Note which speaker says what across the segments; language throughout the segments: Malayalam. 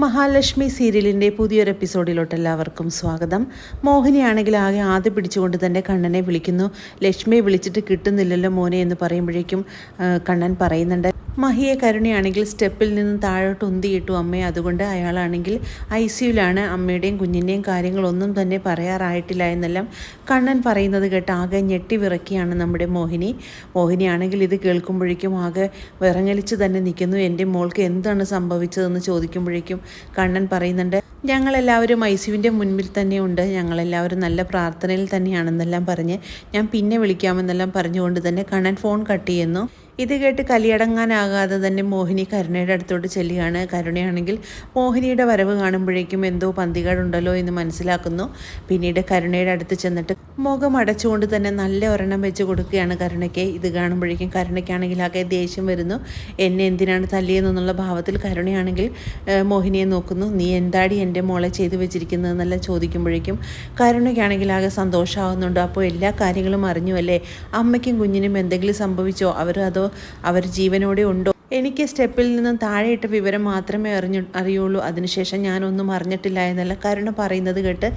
Speaker 1: മഹാലക്ഷ്മി സീരിയലിൻ്റെ പുതിയൊരു എപ്പിസോഡിലോട്ട് എല്ലാവർക്കും സ്വാഗതം. മോഹിനിയാണെങ്കിൽ ആകെ ആദ്യ പിടിച്ചുകൊണ്ട് തന്നെ കണ്ണനെ വിളിക്കുന്നു. ലക്ഷ്മിയെ വിളിച്ചിട്ട് കിട്ടുന്നില്ലല്ലോ മോനെ എന്ന് പറയുമ്പോഴേക്കും കണ്ണൻ പറയുന്നുണ്ട്, മഹിയെ കരുണയാണെങ്കിൽ സ്റ്റെപ്പിൽ നിന്ന് താഴോട്ട് ഉന്തിയിട്ടു അമ്മയെ, അതുകൊണ്ട് അയാളാണെങ്കിൽ ICUലാണ്, അമ്മയുടെയും കുഞ്ഞിൻ്റെയും കാര്യങ്ങളൊന്നും തന്നെ പറയാറായിട്ടില്ല എന്നെല്ലാം കണ്ണൻ പറയുന്നത് കേട്ട് ആകെ ഞെട്ടി വിറക്കിയാണ് നമ്മുടെ മോഹിനിയാണെങ്കിൽ ഇത് കേൾക്കുമ്പോഴേക്കും ആകെ വിറങ്ങലിച്ച് തന്നെ നിൽക്കുന്നു. എൻ്റെ മോൾക്ക് എന്താണ് സംഭവിച്ചതെന്ന് ചോദിക്കുമ്പോഴേക്കും കണ്ണൻ പറയുന്നുണ്ട്, ഞങ്ങളെല്ലാവരും ICUവിൻ്റെ മുൻപിൽ തന്നെയുണ്ട്, ഞങ്ങളെല്ലാവരും നല്ല പ്രാർത്ഥനയിൽ തന്നെയാണെന്നെല്ലാം പറഞ്ഞ് ഞാൻ പിന്നെ വിളിക്കാമെന്നെല്ലാം പറഞ്ഞുകൊണ്ട് തന്നെ കണ്ണൻ ഫോൺ കട്ട് ചെയ്യുന്നു. ഇത് കേട്ട് കലിയടങ്ങാനാകാതെ തന്നെ മോഹിനി കരുണയുടെ അടുത്തോട്ട് ചെല്ലുകയാണ്. കരുണയാണെങ്കിൽ മോഹിനിയുടെ വരവ് കാണുമ്പോഴേക്കും എന്തോ പന്തികേടുണ്ടല്ലോ എന്ന് മനസ്സിലാക്കുന്നു. പിന്നീട് കരുണയുടെ അടുത്ത് ചെന്നിട്ട് മുഖം അടച്ചുകൊണ്ട് തന്നെ നല്ല ഒരെണ്ണം വെച്ച് കൊടുക്കുകയാണ് കരുണയ്ക്ക്. ഇത് കാണുമ്പോഴേക്കും കരുണയ്ക്കാണെങ്കിൽ ആകെ ദേഷ്യം വരുന്നു. എന്നെ എന്തിനാണ് തല്ലിയെന്നുള്ള ഭാവത്തിൽ കരുണയാണെങ്കിൽ മോഹിനിയെ നോക്കുന്നു. നീ എന്താടി എൻ്റെ മോളെ ചെയ്തു വെച്ചിരിക്കുന്നതെന്നെല്ലാം ചോദിക്കുമ്പോഴേക്കും കരുണയ്ക്കാണെങ്കിൽ ആകെ സന്തോഷമാകുന്നുണ്ട്. അപ്പോൾ എല്ലാ കാര്യങ്ങളും അറിഞ്ഞു അല്ലേ, അമ്മയ്ക്കും കുഞ്ഞിനും എന്തെങ്കിലും സംഭവിച്ചോ, അവർ ജീവനോടെ ഉണ്ടോ, എനിക്ക് സ്റ്റെപ്പിൽ നിന്നും താഴെയിട്ട വിവരം മാത്രമേ അറിയുള്ളൂ, അതിനുശേഷം ഞാനൊന്നും അറിഞ്ഞിട്ടില്ല എന്നല്ല കരുണ പറയുന്നത് കേട്ട്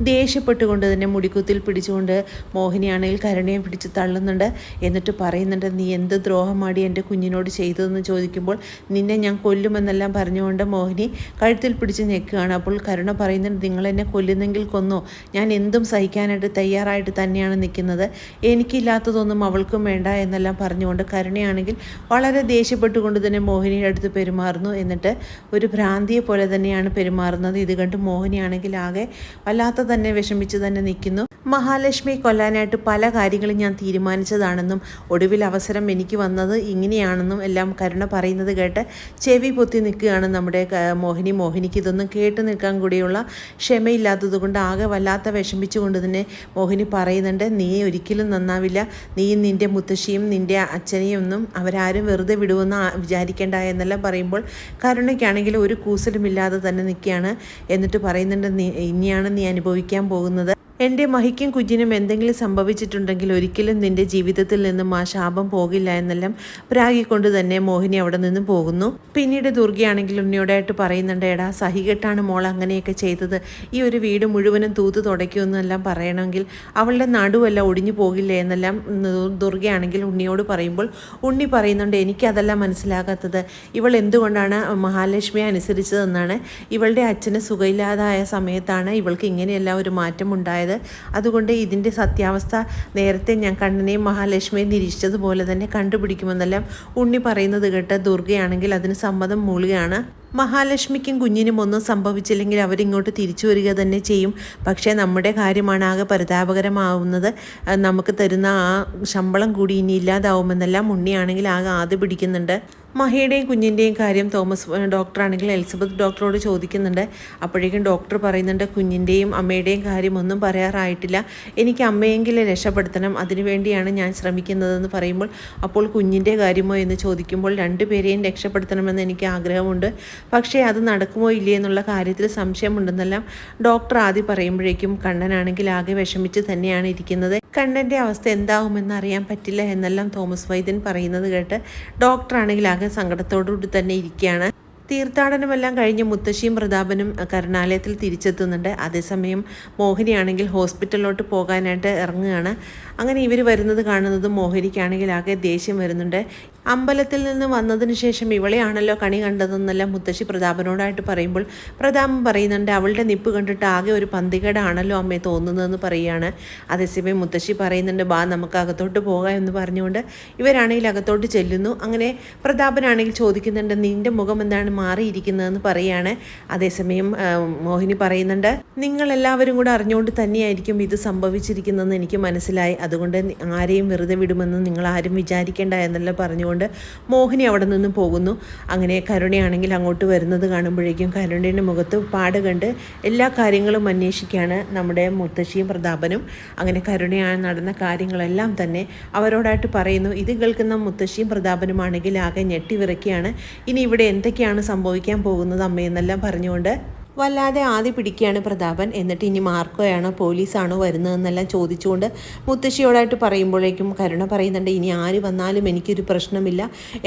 Speaker 1: ദേഷ്യപ്പെട്ടുകൊണ്ട് തന്നെ മുടിക്കുത്തിൽ പിടിച്ചുകൊണ്ട് മോഹിനിയാണെങ്കിൽ കരുണയെ പിടിച്ച് തള്ളുന്നുണ്ട്. എന്നിട്ട് പറയുന്നുണ്ട്, നീ എന്ത് ദ്രോഹമാടി എൻ്റെ കുഞ്ഞിനോട് ചെയ്തതെന്ന് ചോദിക്കുമ്പോൾ നിന്നെ ഞാൻ കൊല്ലുമെന്നെല്ലാം പറഞ്ഞുകൊണ്ട് മോഹിനി കഴുത്തിൽ പിടിച്ച് ഞെക്കുകയാണ്. അപ്പോൾ കരുണ പറയുന്നുണ്ട്, നിങ്ങളെന്നെ കൊല്ലുന്നെങ്കിൽ കൊന്നോ, ഞാൻ എന്തും സഹിക്കാനായിട്ട് തയ്യാറായിട്ട് തന്നെയാണ് നിൽക്കുന്നത്, എനിക്കില്ലാത്തതൊന്നും അവൾക്കും വേണ്ട എന്നെല്ലാം പറഞ്ഞുകൊണ്ട് കരുണയാണെങ്കിൽ വളരെ ദേഷ്യപ്പെട്ടുകൊണ്ട് തന്നെ മോഹിനിയുടെ അടുത്ത് പെരുമാറുന്നു. എന്നിട്ട് ഒരു ഭ്രാന്തിയെ പോലെ തന്നെയാണ് പെരുമാറുന്നത്. ഇത് കണ്ട് മോഹിനിയാണെങ്കിൽ ആകെ വല്ലാത്ത തന്നെ വിഷമിച്ച് തന്നെ നിൽക്കുന്നു. മഹാലക്ഷ്മിയെ കൊല്ലാനായിട്ട് പല കാര്യങ്ങളും ഞാൻ തീരുമാനിച്ചതാണെന്നും ഒടുവിൽ അവസരം എനിക്ക് വന്നത് ഇങ്ങനെയാണെന്നും എല്ലാം കരുണ പറയുന്നത് കേട്ട് ചെവി പൊത്തി നിൽക്കുകയാണ് നമ്മുടെ മോഹിനിക്ക് ഇതൊന്നും കേട്ട് നിൽക്കാൻ കൂടിയുള്ള ക്ഷമയില്ലാത്തത് കൊണ്ട് ആകെ വല്ലാത്ത വിഷമിച്ചുകൊണ്ട് തന്നെ മോഹിനി പറയുന്നുണ്ട്, നീ ഒരിക്കലും നന്നാവില്ല, നീയും നിൻ്റെ മുത്തശ്ശിയും നിൻ്റെ അച്ഛനെയും ഒന്നും അവരാരും വെറുതെ വിടുമെന്ന് വിചാരിക്കേണ്ട എന്നെല്ലാം പറയുമ്പോൾ കരുണയ്ക്കാണെങ്കിൽ ഒരു കൂസലുമില്ലാതെ തന്നെ നിൽക്കുകയാണ്. എന്നിട്ട് പറയുന്നുണ്ട്, ഇനിയാണ് നീ അനുഭവിക്കാൻ പോകുന്നത്, എൻ്റെ മഹിക്കും കുഞ്ഞിനും എന്തെങ്കിലും സംഭവിച്ചിട്ടുണ്ടെങ്കിൽ ഒരിക്കലും നിൻ്റെ ജീവിതത്തിൽ നിന്നും ആ ശാപം പോകില്ല എന്നെല്ലാം പ്രാഗിക്കൊണ്ട് തന്നെ മോഹിനി അവിടെ നിന്ന് പോകുന്നു. പിന്നീട് ദുർഗയാണെങ്കിൽ ഉണ്ണിയോടായിട്ട് പറയുന്നുണ്ട്, എടാ സഹികെട്ടാണ് മോൾ അങ്ങനെയൊക്കെ ചെയ്തത്, ഈ ഒരു വീട് മുഴുവനും തൂത്ത് തുടയ്ക്കുമെന്നെല്ലാം പറയണമെങ്കിൽ അവളുടെ നടുവല്ല ഒടിഞ്ഞു പോകില്ല എന്നെല്ലാം ദുർഗയാണെങ്കിൽ ഉണ്ണിയോട് പറയുമ്പോൾ ഉണ്ണി പറയുന്നുണ്ട്, എനിക്കതെല്ലാം മനസ്സിലാകാത്തത്, ഇവൾ എന്തുകൊണ്ടാണ് മഹാലക്ഷ്മിയെ അനുസരിച്ചതെന്നാണ്, ഇവളുടെ അച്ഛന് സുഖമില്ലാതായ സമയത്താണ് ഇവൾക്ക് ഇങ്ങനെയെല്ലാം ഒരു മാറ്റം ഉണ്ടായത്, അതുകൊണ്ട് ഇതിൻ്റെ സത്യാവസ്ഥ നേരത്തെ ഞാൻ കണ്ണനെയും മഹാലക്ഷ്മിയെ നിരീക്ഷിച്ചതുപോലെ തന്നെ കണ്ടുപിടിക്കുമെന്നെല്ലാം ഉണ്ണി പറയുന്നത് കേട്ട് ദുർഗയാണെങ്കിൽ അതിന് സമ്മതം മൂളുകയാണ്. മഹാലക്ഷ്മിക്കും കുഞ്ഞിനും ഒന്നും സംഭവിച്ചില്ലെങ്കിൽ അവരിങ്ങോട്ട് തിരിച്ചു വരിക തന്നെ ചെയ്യും, പക്ഷേ നമ്മുടെ കാര്യമാണ് ആകെ പരിതാപകരമാവുന്നത്, നമുക്ക് തരുന്ന ആ ശമ്പളം കൂടി ഇനി ഇല്ലാതാവുമെന്നെല്ലാം ഉണ്ണിയാണെങ്കിൽ ആകെ ആദ്യ പിടിക്കുന്നുണ്ട്. മഹിയുടെയും കുഞ്ഞിൻ്റെയും കാര്യം ഡോക്ടറാണെങ്കിൽ എലിസബത്ത് ഡോക്ടറോട് ചോദിക്കുന്നുണ്ട്. അപ്പോഴേക്കും ഡോക്ടർ പറയുന്നുണ്ട്, കുഞ്ഞിൻ്റെയും അമ്മയുടെയും കാര്യം ഒന്നും പറയാറായിട്ടില്ല, എനിക്ക് അമ്മയെങ്കിലും രക്ഷപ്പെടുത്തണം, അതിനുവേണ്ടിയാണ് ഞാൻ ശ്രമിക്കുന്നതെന്ന് പറയുമ്പോൾ അപ്പോൾ കുഞ്ഞിൻ്റെ കാര്യമോ എന്ന് ചോദിക്കുമ്പോൾ രണ്ടുപേരെയും രക്ഷപ്പെടുത്തണമെന്ന് എനിക്ക് ആഗ്രഹമുണ്ട്, പക്ഷേ അത് നടക്കുമോ ഇല്ലേ എന്നുള്ള കാര്യത്തിൽ സംശയമുണ്ടെന്നെല്ലാം ഡോക്ടർ ആദ്യം പറയുമ്പോഴേക്കും കണ്ണനാണെങ്കിൽ ആകെ വിഷമിച്ച് തന്നെയാണ് ഇരിക്കുന്നത്. കണ്ണൻ്റെ അവസ്ഥ എന്താവുമെന്ന് അറിയാൻ പറ്റില്ല എന്നെല്ലാം തോമസ് വൈദ്യൻ പറയുന്നത് കേട്ട് ഡോക്ടറാണെങ്കിൽ ആകെ സങ്കടത്തോടുകൂടി തന്നെ ഇരിക്കുകയാണ്. തീർത്ഥാടനമെല്ലാം കഴിഞ്ഞ് മുത്തശ്ശിയും പ്രതാപനും കരുണാലയത്തിൽ തിരിച്ചെത്തുന്നുണ്ട്. അതേസമയം മോഹിനിയാണെങ്കിൽ ഹോസ്പിറ്റലിലോട്ട് പോകാനായിട്ട് ഇറങ്ങുകയാണ്. അങ്ങനെ ഇവർ വരുന്നത് കാണുന്നത് മോഹിനിക്കാണെങ്കിൽ ആകെ ദേഷ്യം വരുന്നുണ്ട്. അമ്പലത്തിൽ നിന്ന് വന്നതിന് ശേഷം ഇവളെയാണല്ലോ കണി കണ്ടതെന്നെല്ലാം മുത്തശ്ശി പ്രതാപനോടായിട്ട് പറയുമ്പോൾ പ്രതാപൻ പറയുന്നുണ്ട്, അവളുടെ നിപ്പ് കണ്ടിട്ട് ആകെ ഒരു പന്തികേടാണല്ലോ അമ്മയെ തോന്നുന്നതെന്ന് പറയുകയാണ്. അതേസമയം മുത്തശ്ശി പറയുന്നുണ്ട്, ബാ നമുക്ക് അകത്തോട്ട് പോകാം എന്ന് പറഞ്ഞുകൊണ്ട് ഇവരാണെങ്കിൽ അകത്തോട്ട് ചെല്ലുന്നു. അങ്ങനെ പ്രതാപനാണെങ്കിൽ ചോദിക്കുന്നുണ്ട്, നിൻ്റെ മുഖം എന്താണ് മാറിയിരിക്കുന്നതെന്ന് പറയുകയാണ്. അതേസമയം മോഹിനി പറയുന്നുണ്ട്, നിങ്ങളെല്ലാവരും കൂടെ അറിഞ്ഞുകൊണ്ട് തന്നെയായിരിക്കും ഇത് സംഭവിച്ചിരിക്കുന്നതെന്ന് എനിക്ക് മനസ്സിലായി, അതുകൊണ്ട് ആരെയും വെറുതെ വിടുമെന്ന് നിങ്ങൾ ആരും വിചാരിക്കേണ്ട എന്നെല്ലാം പറഞ്ഞുകൊണ്ട് മോഹിനി അവിടെ നിന്നും പോകുന്നു. അങ്ങനെ കരുണയാണെങ്കിൽ അങ്ങോട്ട് വരുന്നത് കാണുമ്പോഴേക്കും കരുണയുടെ മുഖത്ത് പാട് കണ്ട് എല്ലാ കാര്യങ്ങളും അന്വേഷിക്കുകയാണ് നമ്മുടെ മുത്തശ്ശിയും പ്രതാപനും. അങ്ങനെ കരുണയാണ് നടന്ന കാര്യങ്ങളെല്ലാം തന്നെ അവരോടായിട്ട് പറയുന്നു. ഇത് കേൾക്കുന്ന മുത്തശ്ശിയും പ്രതാപനുമാണെങ്കിൽ ആകെ ഞെട്ടി വിറയ്ക്കുകയാണ്. ഇനി ഇവിടെ എന്തൊക്കെയാണ് സംഭവിക്കാൻ പോകുന്നത് അമ്മയെന്നെല്ലാം പറഞ്ഞുകൊണ്ട് വല്ലാതെ ആദ്യ പിടിക്കുകയാണ് പ്രതാപൻ. എന്നിട്ട് ഇനി മാർക്കോയാണോ പോലീസാണോ വരുന്നതെന്നെല്ലാം ചോദിച്ചുകൊണ്ട് മുത്തശ്ശിയോടായിട്ട് പറയുമ്പോഴേക്കും കരുണ പറയുന്നുണ്ട്, ഇനി ആര് വന്നാലും എനിക്കൊരു പ്രശ്നമില്ല,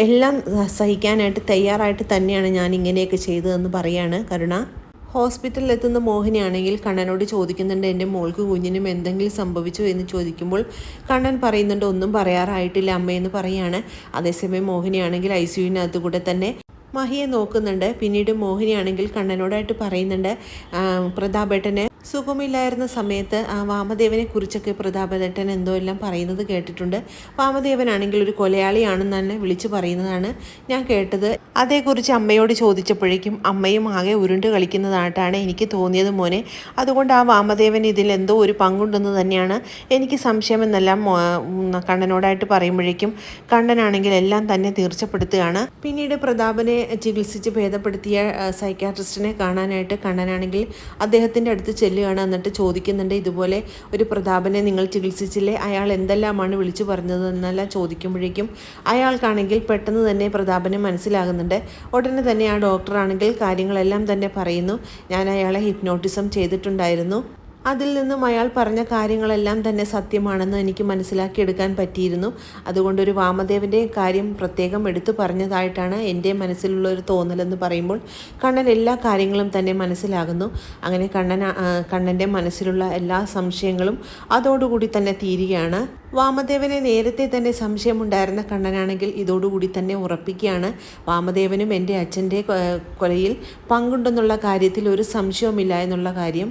Speaker 1: എല്ലാം സഹിക്കാനായിട്ട് തയ്യാറായിട്ട് തന്നെയാണ് ഞാൻ ഇങ്ങനെയൊക്കെ ചെയ്തതെന്ന് പറയാണ് കരുണ. ഹോസ്പിറ്റലിൽ എത്തുന്ന മോഹിനിയാണെങ്കിൽ കണ്ണനോട് ചോദിക്കുന്നുണ്ട്, എൻ്റെ മോൾക്ക് കുഞ്ഞിനും എന്തെങ്കിലും സംഭവിച്ചോ എന്ന് ചോദിക്കുമ്പോൾ കണ്ണൻ പറയുന്നുണ്ട്, ഒന്നും പറയാറായിട്ടില്ല അമ്മയെന്ന് പറയാണ്. അതേസമയം മോഹിനിയാണെങ്കിൽ ICUവിനകത്ത് കൂടെ തന്നെ മഹിയെ നോക്കുന്നുണ്ട്. പിന്നീട് മോഹിനിയാണെങ്കിൽ കണ്ണനോടായിട്ട് പറയുന്നുണ്ട്, പ്രതാപേട്ടന് സുഖമില്ലായിരുന്ന സമയത്ത് വാമദേവനെ കുറിച്ചൊക്കെ പ്രതാപേട്ടൻ എന്തോ എല്ലാം പറയുന്നത് കേട്ടിട്ടുണ്ട്. വാമദേവനാണെങ്കിൽ ഒരു കൊലയാളിയാണെന്ന് തന്നെ വിളിച്ചു പറയുന്നതാണ് ഞാൻ കേട്ടത്. അതേക്കുറിച്ച് അമ്മയോട് ചോദിച്ചപ്പോഴേക്കും അമ്മയും ആകെ ഉരുണ്ട് കളിക്കുന്നതായിട്ടാണ് എനിക്ക് തോന്നിയത് മോനെ. അതുകൊണ്ട് ആ വാമദേവൻ ഇതിൽ എന്തോ ഒരു പങ്കുണ്ടെന്ന് തന്നെയാണ് എനിക്ക് സംശയമെന്നെല്ലാം കണ്ണനോടായിട്ട് പറയുമ്പോഴേക്കും കണ്ണനാണെങ്കിൽ എല്ലാം തന്നെ തീർച്ചപ്പെടുത്തുകയാണ്. പിന്നീട് പ്രതാപനെ ചികിത്സിച്ച് ഭേദപ്പെടുത്തിയ സൈക്യാട്രിസ്റ്റിനെ കാണാനായിട്ട് കണ്ണനാണെങ്കിൽ അദ്ദേഹത്തിൻ്റെ അടുത്ത് ചെല്ലുകയാണ്. എന്നിട്ട് ചോദിക്കുന്നുണ്ട്, ഇതുപോലെ ഒരു പ്രതാപനെ നിങ്ങൾ ചികിത്സിച്ചില്ലേ, അയാൾ എന്തെല്ലാമാണ് വിളിച്ചു പറഞ്ഞതെന്നെല്ലാം ചോദിക്കുമ്പോഴേക്കും അയാൾക്കാണെങ്കിൽ പെട്ടെന്ന് തന്നെ പ്രതാപനെ മനസ്സിലാകുന്നുണ്ട്. ഉടനെ തന്നെ ആ ഡോക്ടറാണെങ്കിൽ കാര്യങ്ങളെല്ലാം തന്നെ പറയുന്നു, ഞാൻ അയാളെ ഹിപ്നോട്ടിസം ചെയ്തിട്ടുണ്ടായിരുന്നു, അതിൽ നിന്നും അയാൾ പറഞ്ഞ കാര്യങ്ങളെല്ലാം തന്നെ സത്യമാണെന്ന് എനിക്ക് മനസ്സിലാക്കിയെടുക്കാൻ പറ്റിയിരുന്നു. അതുകൊണ്ടൊരു വാമദേവൻ്റെ കാര്യം പ്രത്യേകം എടുത്തു പറഞ്ഞതായിട്ടാണ് എൻ്റെ മനസ്സിലുള്ള ഒരു തോന്നലെന്ന് പറയുമ്പോൾ കണ്ണൻ എല്ലാ കാര്യങ്ങളും തന്നെ മനസ്സിലാകുന്നു. അങ്ങനെ കണ്ണൻ്റെ മനസ്സിലുള്ള എല്ലാ സംശയങ്ങളും അതോടുകൂടി തന്നെ തീരുകയാണ്. വാമദേവനെ നേരത്തെ തന്നെ സംശയമുണ്ടായിരുന്ന കണ്ണനാണെങ്കിൽ ഇതോടുകൂടി തന്നെ ഉറപ്പിക്കുകയാണ്, വാമദേവനും എൻ്റെ അച്ഛൻ്റെ കൊലയിൽ പങ്കുണ്ടെന്നുള്ള കാര്യത്തിൽ ഒരു സംശയവുമില്ല എന്നുള്ള കാര്യം.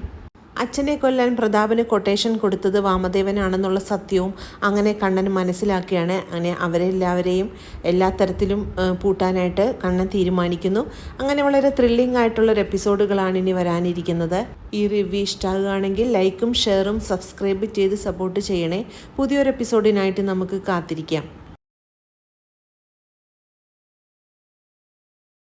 Speaker 1: അച്ഛനെ കൊല്ലാൻ പ്രതാപന് കൊട്ടേഷൻ കൊടുത്തത് വാമദേവനാണെന്നുള്ള സത്യവും അങ്ങനെ കണ്ണൻ മനസ്സിലാക്കിയാണ്. അങ്ങനെ അവരെല്ലാവരെയും എല്ലാ തരത്തിലും പൂട്ടാനായിട്ട് കണ്ണൻ തീരുമാനിക്കുന്നു. അങ്ങനെ വളരെ ത്രില്ലിംഗ് ആയിട്ടുള്ളൊരു എപ്പിസോഡുകളാണ് ഇനി വരാനിരിക്കുന്നത്. ഈ റിവ്യൂ ഇഷ്ടമാകുകയാണെങ്കിൽ ലൈക്കും ഷെയറും സബ്സ്ക്രൈബ് ചെയ്ത് സപ്പോർട്ട് ചെയ്യണേ. പുതിയൊരു എപ്പിസോഡിനായിട്ട് നമുക്ക് കാത്തിരിക്കാം.